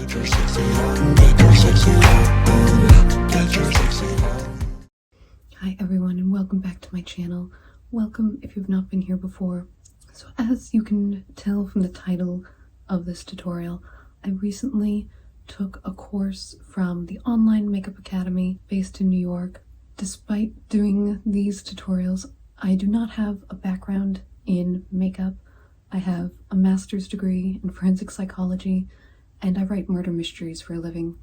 your sexy on, get your sexy on, get your sexy on. Hi everyone and welcome back to my channel. Welcome if you've not been here before. So as you can tell from the title of this tutorial, I recently took a course from the Online Makeup Academy based in New York. Despite doing these tutorials, I do not have a background in makeup. I have a master's degree in forensic psychology and I write murder mysteries for a living.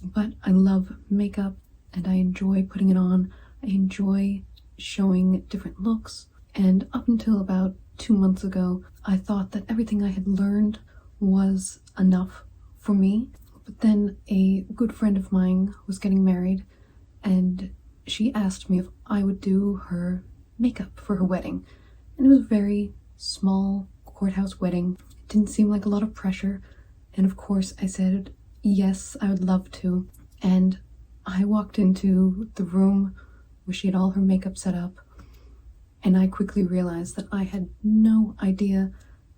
But I love makeup and I enjoy putting it on. I enjoy showing different looks, and up until about 2 months ago, I thought that everything I had learned was enough for me. But then a good friend of mine was getting married and she asked me if I would do her makeup for her wedding. And it was a very small courthouse wedding. It didn't seem like a lot of pressure. And of course I said, yes, I would love to. And I walked into the room where she had all her makeup set up, and I quickly realized that I had no idea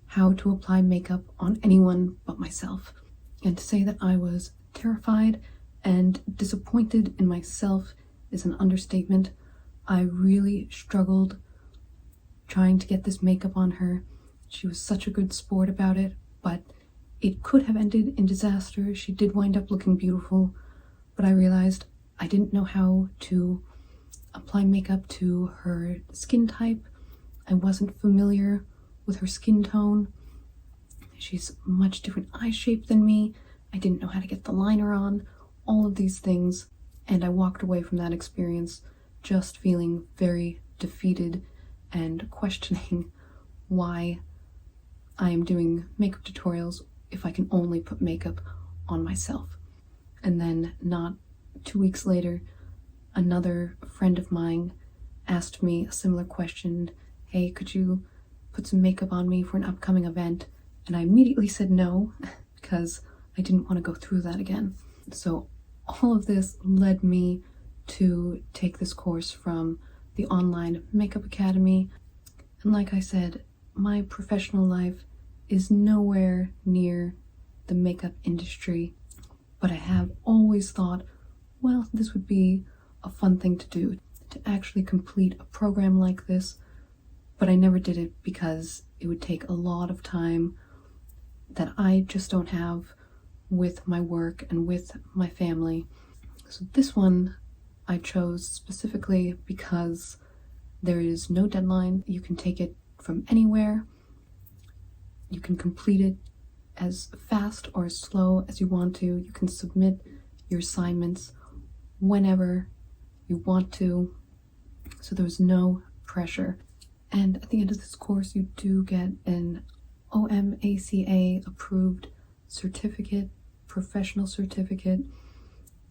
how to apply makeup on anyone but myself. And to say that I was terrified and disappointed in myself is an understatement. I really struggled trying to get this makeup on her. She was such a good sport about it, but it could have ended in disaster. She did wind up looking beautiful, but I realized I didn't know how to apply makeup to her skin type. I wasn't familiar with her skin tone. She's a much different eye shape than me. I didn't know how to get the liner on, all of these things, and I walked away from that experience just feeling very defeated and questioning why I am doing makeup tutorials if I can only put makeup on myself. And then not 2 weeks later, another friend of mine asked me a similar question. Hey, could you put some makeup on me for an upcoming event? And I immediately said no, because I didn't want to go through that again. So all of this led me to take this course from the Online Makeup Academy. And like I said, my professional life is nowhere near the makeup industry, but I have always thought, well, this would be a fun thing to do, to actually complete a program like this. But I never did it because it would take a lot of time that I just don't have with my work and with my family. So this one I chose specifically because there is no deadline. You can take it from anywhere. You can complete it as fast or as slow as you want to. You can submit your assignments whenever you want to, so there's no pressure. And at the end of this course you do get an OMACA approved certificate, professional certificate.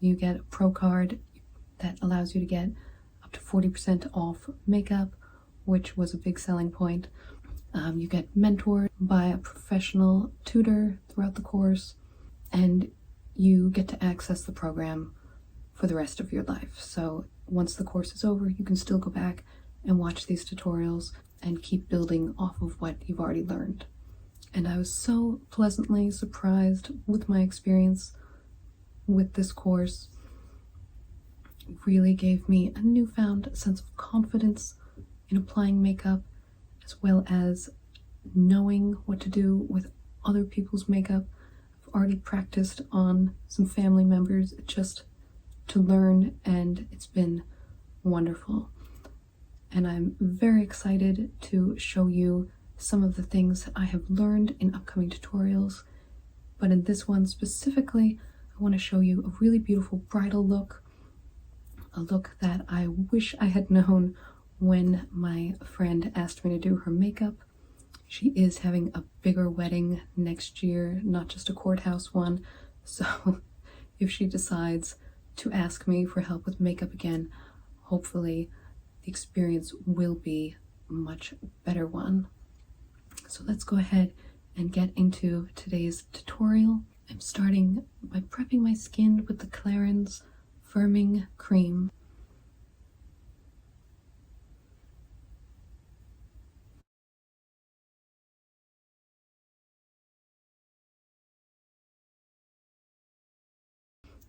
You get a pro card that allows you to get up to 40% off makeup, which was a big selling point. You get mentored by a professional tutor throughout the course, and you get to access the program for the rest of your life. So once the course is over, you can still go back and watch these tutorials and keep building off of what you've already learned. And I was so pleasantly surprised with my experience with this course. It really gave me a newfound sense of confidence in applying makeup, as well as knowing what to do with other people's makeup. I've already practiced on some family members just to learn, and it's been wonderful. And I'm very excited to show you some of the things that I have learned in upcoming tutorials. But in this one specifically, I want to show you a really beautiful bridal look, a look that I wish I had known when my friend asked me to do her makeup. She is having a bigger wedding next year, not just a courthouse one, so if she decides to ask me for help with makeup again, hopefully the experience will be a much better one. So let's go ahead and get into today's tutorial. I'm starting by prepping my skin with the Clarins Firming Cream.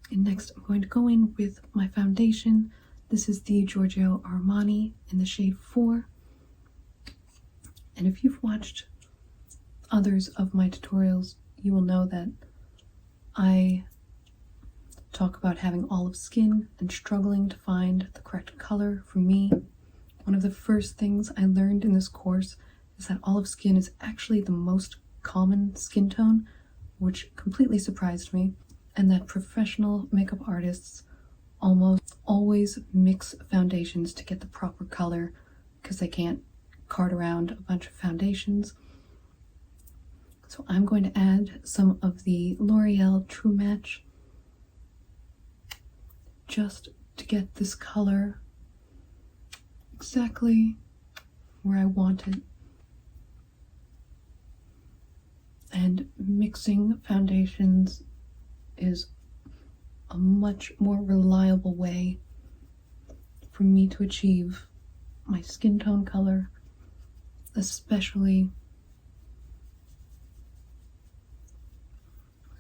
And next I'm going to go in with my foundation. This is the Giorgio Armani in the shade 4. And if you've watched others of my tutorials, you will know that I talk about having olive skin and struggling to find the correct color for me. One of the first things I learned in this course is that olive skin is actually the most common skin tone, which completely surprised me, and that professional makeup artists almost always mix foundations to get the proper color because they can't cart around a bunch of foundations. So I'm going to add some of the L'Oreal True Match just to get this color exactly where I want it. And mixing foundations is a much more reliable way for me to achieve my skin tone color, especially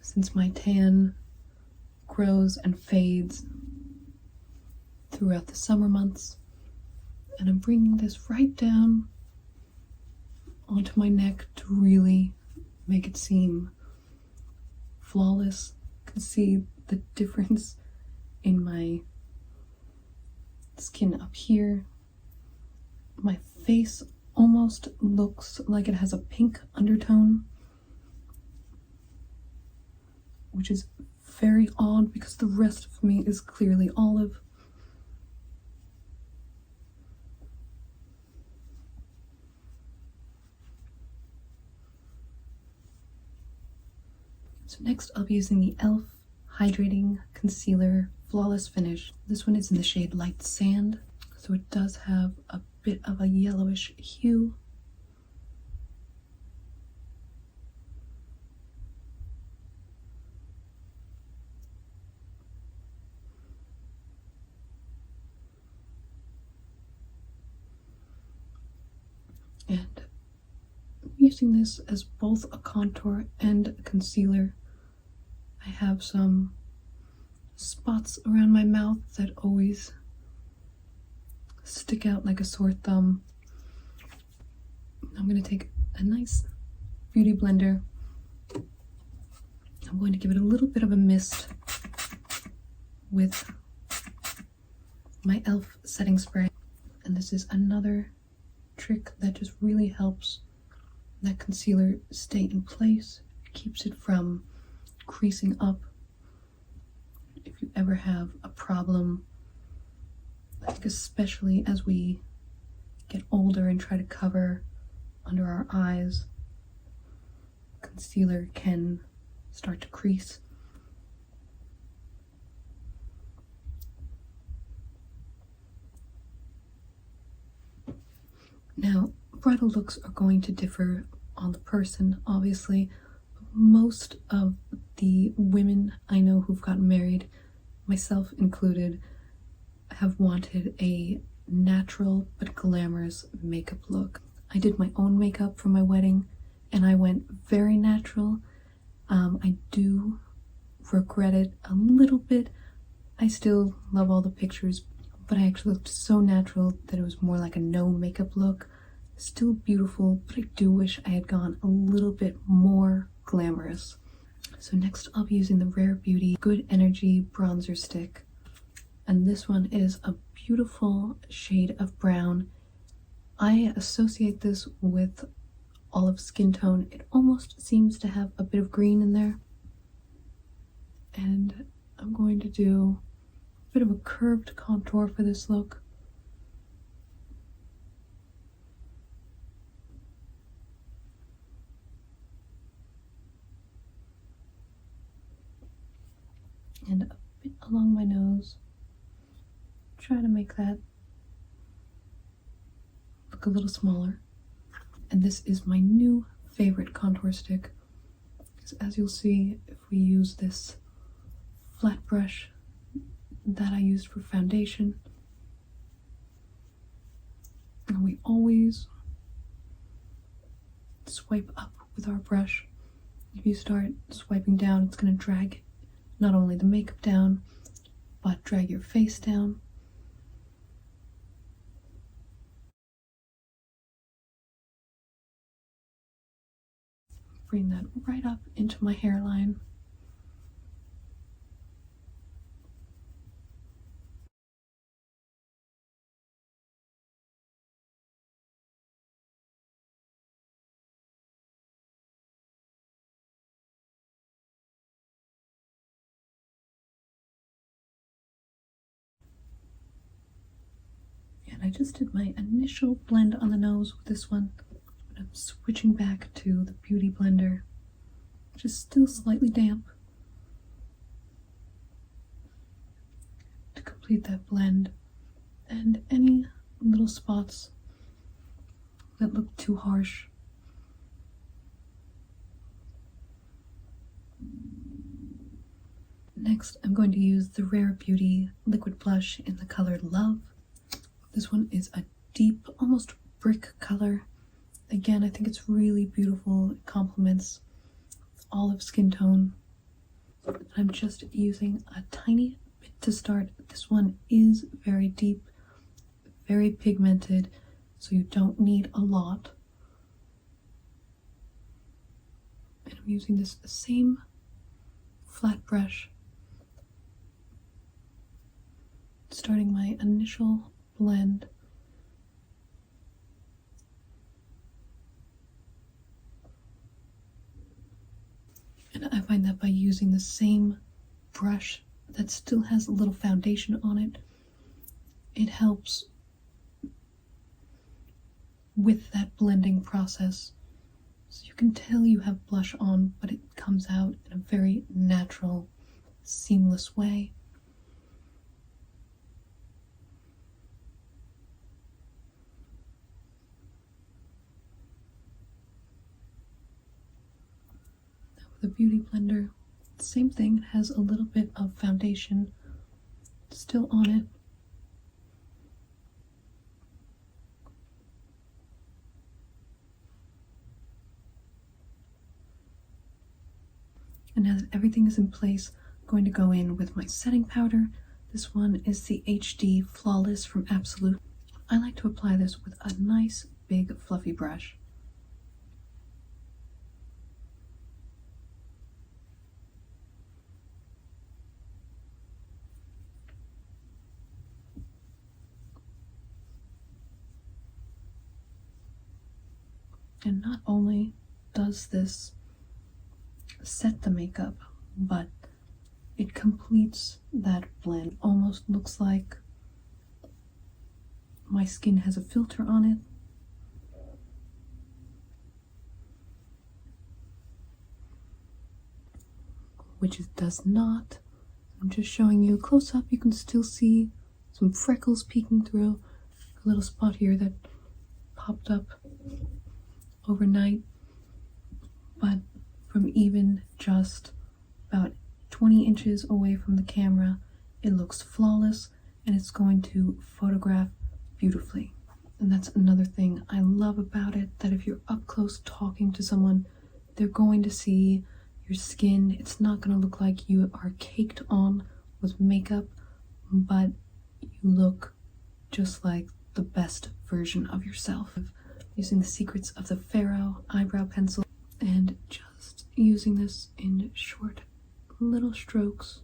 since my tan grows and fades throughout the summer months. And I'm bringing this right down onto my neck to really make it seem flawless. You can see the difference in my skin up here. My face almost looks like it has a pink undertone, which is very odd because the rest of me is clearly olive. So next I'll be using the e.l.f. Hydrating Concealer Flawless Finish. This one is in the shade Light Sand, so it does have a bit of a yellowish hue. And I'm using this as both a contour and a concealer. I have some spots around my mouth that always stick out like a sore thumb. I'm going to take a nice beauty blender. I'm going to give it a little bit of a mist with my e.l.f. setting spray. And this is another trick that just really helps that concealer stay in place. It keeps it from creasing up. If you ever have a problem, I think especially as we get older and try to cover under our eyes, concealer can start to crease. Now, bridal looks are going to differ on the person, obviously. Most of the women I know who've gotten married, myself included, have wanted a natural but glamorous makeup look. I did my own makeup for my wedding and I went very natural. I do regret it a little bit. I still love all the pictures, but I actually looked so natural that it was more like a no makeup look. Still beautiful, but I do wish I had gone a little bit more glamorous. So next I'll be using the Rare Beauty Good Energy bronzer stick, and this one is a beautiful shade of brown. I associate this with olive skin tone. It almost seems to have a bit of green in there, and I'm going to do a bit of a curved contour for this look. And a bit along my nose. Try to make that look a little smaller. And this is my new favorite contour stick. Because as you'll see, if we use this flat brush that I used for foundation, and we always swipe up with our brush. If you start swiping down, it's going to drag not only the makeup down, but drag your face down. Bring that right up into my hairline. And I just did my initial blend on the nose with this one. I'm switching back to the Beauty Blender, which is still slightly damp, to complete that blend. And any little spots that look too harsh, next I'm going to use the Rare Beauty liquid blush in the color Love. This one is a deep, almost brick color. Again, I think it's really beautiful. It complements olive skin tone. I'm just using a tiny bit to start. This one is very deep, very pigmented, so you don't need a lot. And I'm using this same flat brush, starting my initial blend. And I find that by using the same brush that still has a little foundation on it, it helps with that blending process. So you can tell you have blush on, but it comes out in a very natural, seamless way. The Beauty Blender, same thing, it has a little bit of foundation still on it. And now that everything is in place, I'm going to go in with my setting powder. This one is the HD Flawless from Absolute. I like to apply this with a nice big fluffy brush. And not only does this set the makeup, but it completes that blend. Almost looks like my skin has a filter on it. Which it does not. I'm just showing you close up. You can still see some freckles peeking through. A little spot here that popped up overnight, but from even just about 20 inches away from the camera, it looks flawless and it's going to photograph beautifully. And that's another thing I love about it, that if you're up close talking to someone, they're going to see your skin. It's not going to look like you are caked on with makeup, but you look just like the best version of yourself. Using the Secrets of the Pharaoh eyebrow pencil and just using this in short little strokes.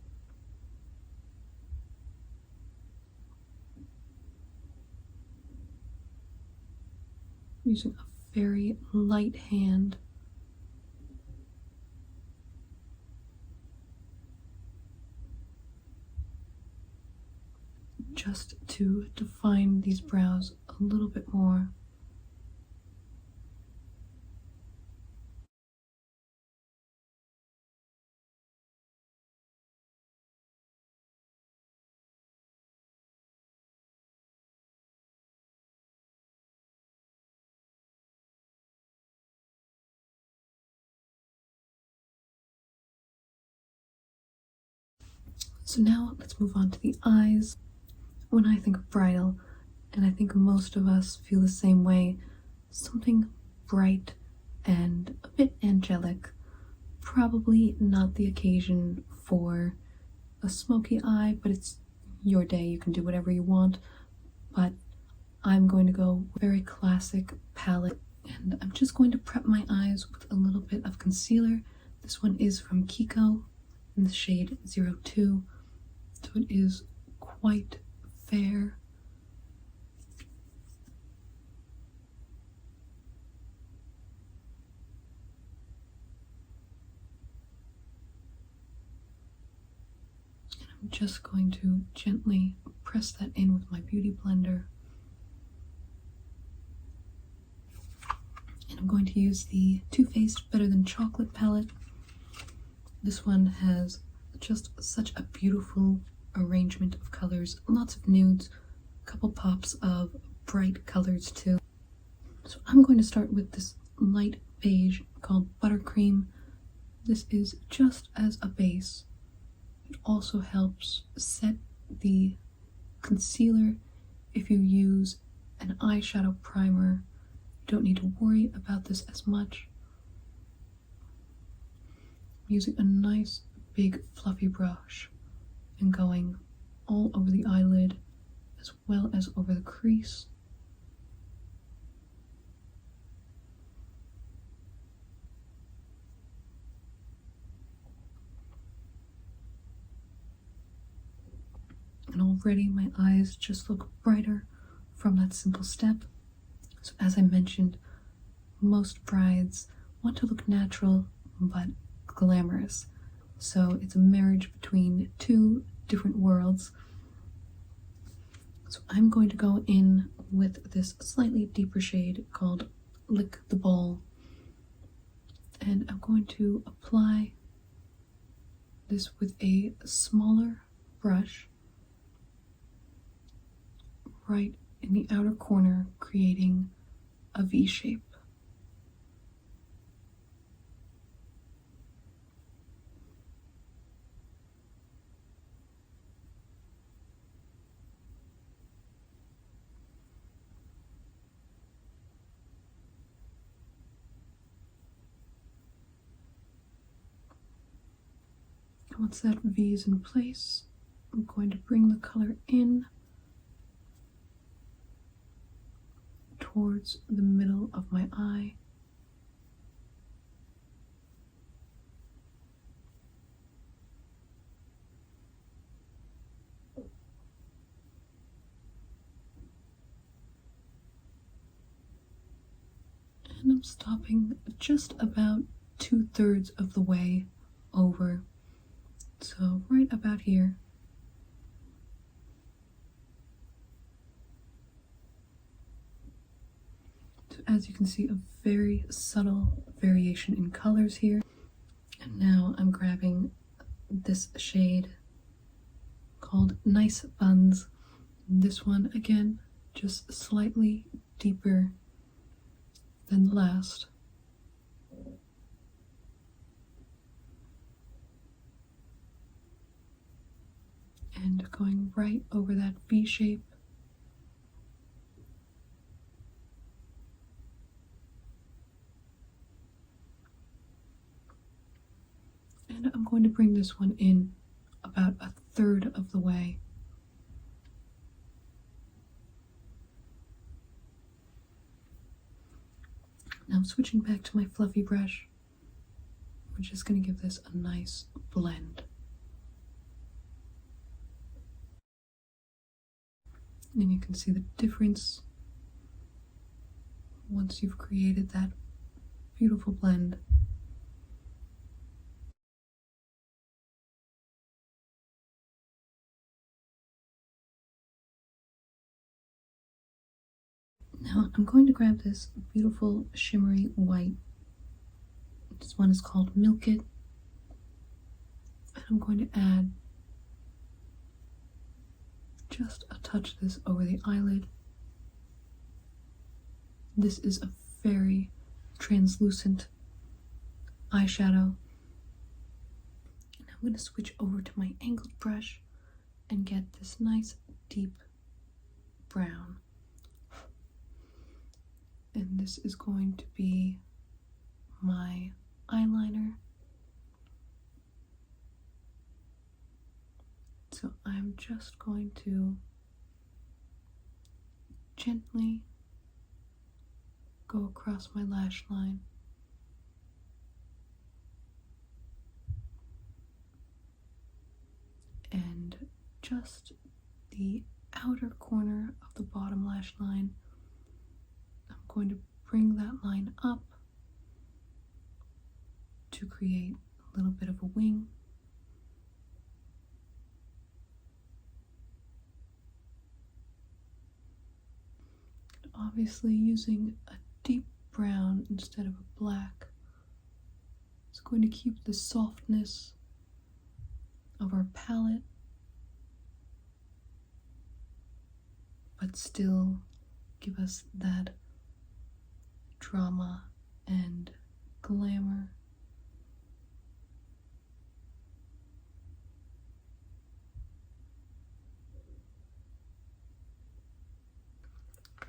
Using a very light hand. Just to define these brows a little bit more. So now let's move on to the eyes. When I think of bridal, and I think most of us feel the same way, something bright and a bit angelic. Probably not the occasion for a smoky eye, but it's your day. You can do whatever you want. But I'm going to go very classic palette, and I'm just going to prep my eyes with a little bit of concealer. This one is from Kiko in the shade 02, so it is quite fair. And I'm just going to gently press that in with my beauty blender. And I'm going to use the Too Faced Better Than Chocolate palette. This one has just such a beautiful arrangement of colors, lots of nudes, a couple pops of bright colors too. So I'm going to start with this light beige called Buttercream. This is just as a base. It also helps set the concealer. If you use an eyeshadow primer, you don't need to worry about this as much. I'm using a nice big fluffy brush and going all over the eyelid as well as over the crease. And already my eyes just look brighter from that simple step. So as I mentioned, most brides want to look natural but glamorous. So it's a marriage between two different worlds. So I'm going to go in with this slightly deeper shade called Lick the Ball. And I'm going to apply this with a smaller brush right in the outer corner, creating a V shape. Once that V is in place, I'm going to bring the color in towards the middle of my eye. And I'm stopping just about 2/3 of the way over. So right about here. So as you can see, a very subtle variation in colors here. And now I'm grabbing this shade called Nice Buns. This one, again, just slightly deeper than the last. And going right over that V shape. And I'm going to bring this one in about 1/3 of the way. Now I'm switching back to my fluffy brush. We're just going to give this a nice blend. And you can see the difference once you've created that beautiful blend. Now I'm going to grab this beautiful shimmery white. This one is called Milk It. And I'm going to add just a touch of this over the eyelid. This is a very translucent eyeshadow. And I'm going to switch over to my angled brush and get this nice deep brown. And this is going to be my eyeliner. So I'm just going to gently go across my lash line. And just the outer corner of the bottom lash line, I'm going to bring that line up to create a little bit of a wing. Obviously using a deep brown instead of a black. It's going to keep the softness of our palette, but still give us that drama and glamour.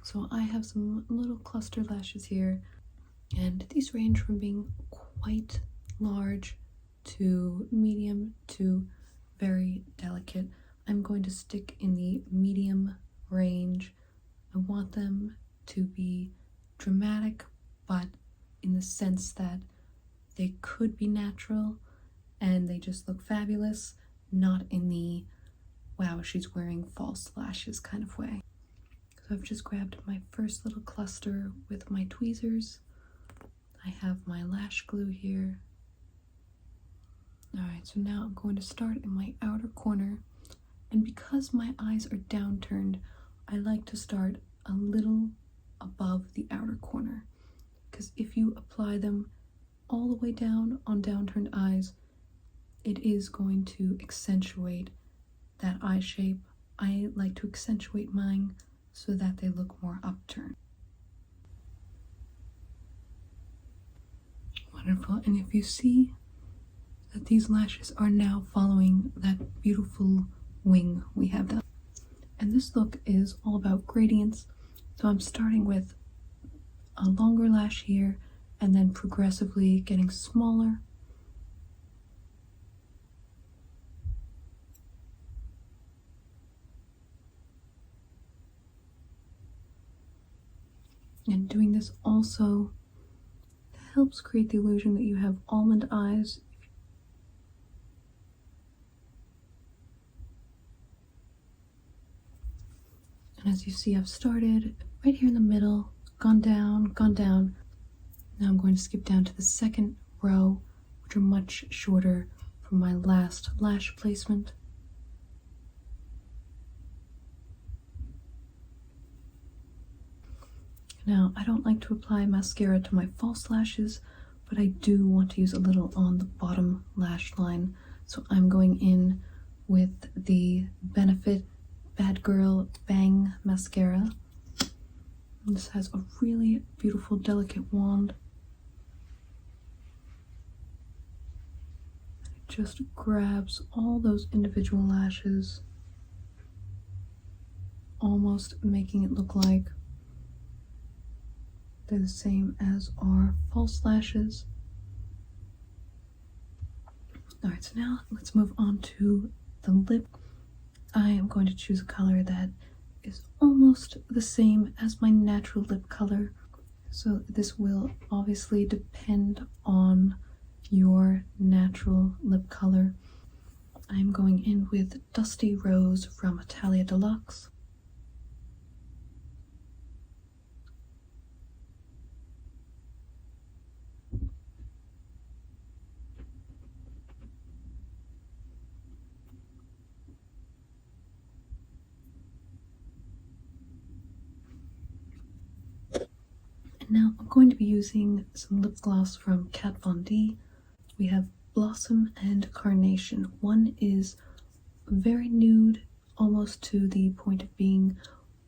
So I have some little cluster lashes here, and these range from being quite large to medium to very delicate. I'm going to stick in the medium range. I want them to be dramatic, but in the sense that they could be natural and they just look fabulous, not in the wow, she's wearing false lashes kind of way. So I've just grabbed my first little cluster with my tweezers. I have my lash glue here. Alright, so now I'm going to start in my outer corner, and because my eyes are downturned, I like to start a little above the outer corner, because if you apply them all the way down on downturned eyes, it is going to accentuate that eye shape. I like to accentuate mine so that they look more upturned. Wonderful, and if you see that these lashes are now following that beautiful wing we have done. And this look is all about gradients, so I'm starting with a longer lash here and then progressively getting smaller. And doing this also helps create the illusion that you have almond eyes. And as you see, I've started right here in the middle, gone down, gone down. Now I'm going to skip down to the second row, which are much shorter from my last lash placement. Now, I don't like to apply mascara to my false lashes, but I do want to use a little on the bottom lash line. So I'm going in with the Benefit Bad Girl Bang Mascara. And this has a really beautiful, delicate wand. It just grabs all those individual lashes, almost making it look like they're the same as our false lashes. Alright, so now let's move on to the lip. I am going to choose a color that is almost the same as my natural lip color. So this will obviously depend on your natural lip color. I'm going in with Dusty Rose from Italia Deluxe. And now I'm going to be using some lip gloss from Kat Von D. We have Blossom and Carnation. One is very nude, almost to the point of being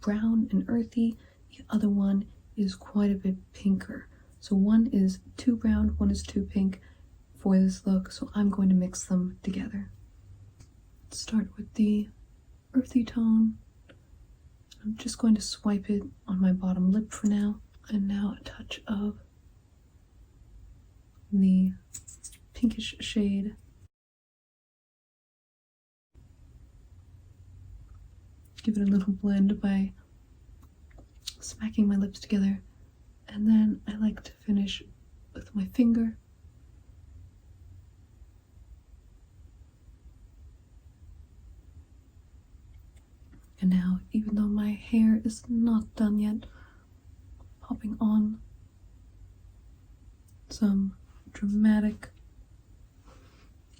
brown and earthy. The other one is quite a bit pinker. So one is too brown, one is too pink for this look, so I'm going to mix them together. Let's start with the earthy tone. I'm just going to swipe it on my bottom lip for now. And now a touch of the pinkish shade. give it a little blend by smacking my lips together. And then I like to finish with my finger. And now, even though my hair is not done yet, popping on some dramatic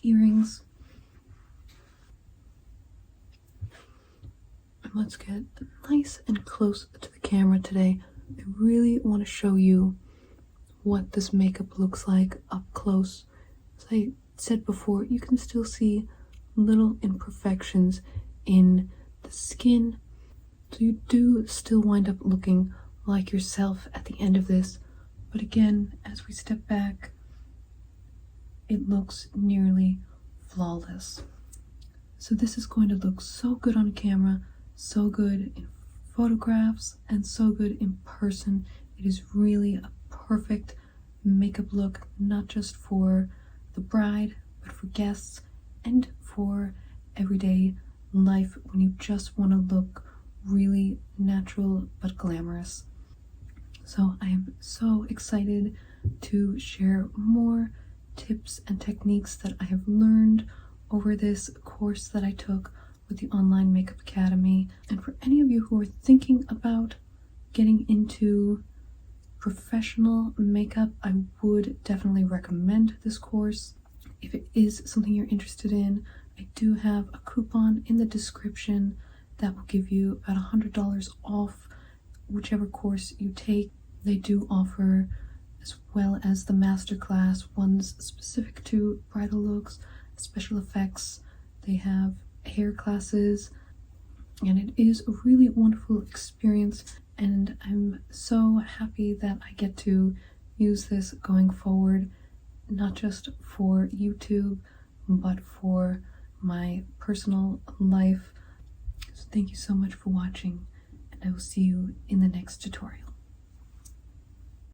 earrings. And let's get nice and close to the camera today. I really want to show you what this makeup looks like up close. As I said before, you can still see little imperfections in the skin, so you do still wind up looking like yourself at the end of this. But again, as we step back, it looks nearly flawless. So this is going to look so good on camera, so good in photographs, and so good in person. It is really a perfect makeup look, not just for the bride, but for guests and for everyday life when you just want to look really natural but glamorous. So I am so excited to share more tips and techniques that I have learned over this course that I took with the Online Makeup Academy. And for any of you who are thinking about getting into professional makeup, I would definitely recommend this course. If it is something you're interested in, I do have a coupon in the description that will give you about $100 off whichever course you take. They do offer, as well as the masterclass, ones specific to bridal looks, special effects. They have hair classes, and it is a really wonderful experience, and I'm so happy that I get to use this going forward, not just for YouTube, but for my personal life. So thank you so much for watching, and I will see you in the next tutorial.